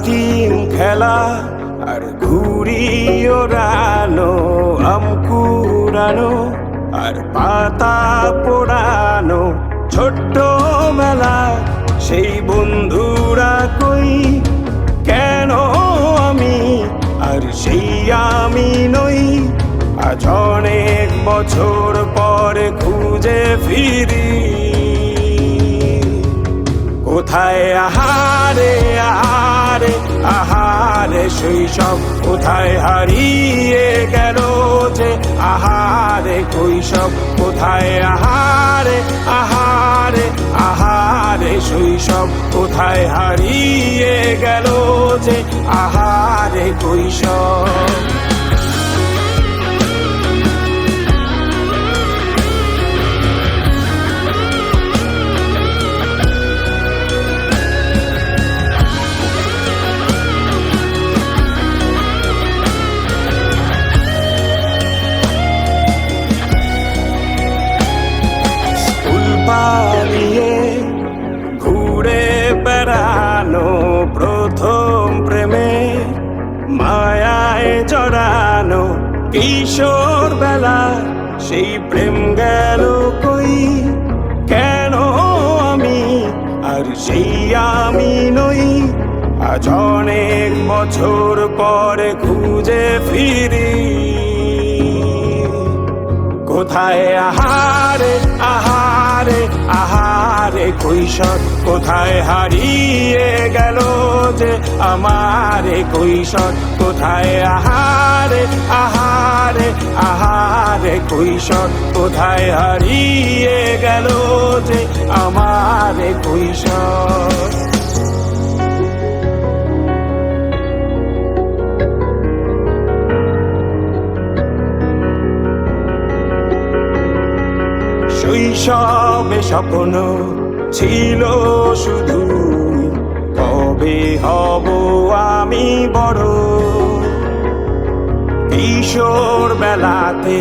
Team খেলা আর ঘুড়ি ওড়ানো, আম কুড়ানো আর পাতা পোড়ানো, ছোট্ট মেলা সেই বন্ধুরা কই, কেন আমি আর সেই আমি নই। আজ অনেক বছর পরে খুঁজে ফিরি, কোথায় আহারে আহারে আহারে শৈশব, কোথায় হারিয়ে গেল যে আহারে কৈশব, কোথায় আহারে আহারে আহারে শৈশব, কোথায় হারিয়ে গেল যে আহারে কৈশব। পালিয়ে ঘুরে বেড়ানো, প্রথম প্রেমে মায়ায় জড়ানো, কিশোর বেলা সেই প্রেম গেল কই, কেন আমি আর সেই আমি নই। আজ অনেক বছর পরে খুঁজে ফিরি, কোথায় আহারে আহারে আহারে কৈশোর, কোথায় হারিয়ে গেল যে আমারে কৈশোর, কোথায় আহারে আহারে আহারে কৈশোর, কোথায় হারিয়ে গেল যে আমারে কৈশোর। শৈশবে স্বপ্ন ছিল শুধু, কবে হব আমি বড়। কিশোর বেলাতে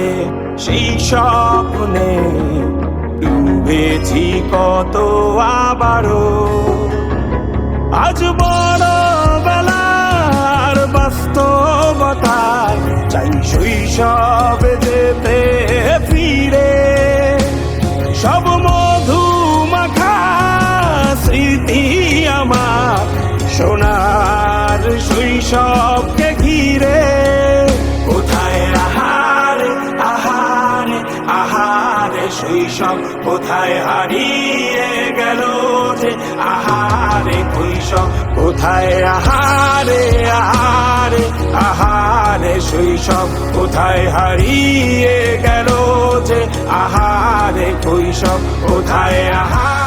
সেই স্বপ্নে ডুবেছি কত আবারও, আজ বড় বেলার বাস্তবতায় চাই শৈশবে যেতে ফিরে। সব মধু মাখা স্মৃতি আমার সোনার শৈশবকে ঘিরে, কোথায় আহারে আহারে আহারে শৈশব, কোথায় হারিয়ে গেল যে আহারে কৈশোর, কোথায় আহারে আহারে আহারে শৈশব, কোথায় হারিয়ে গেল যে আহারে কৈশোর, কোথায় আহারে।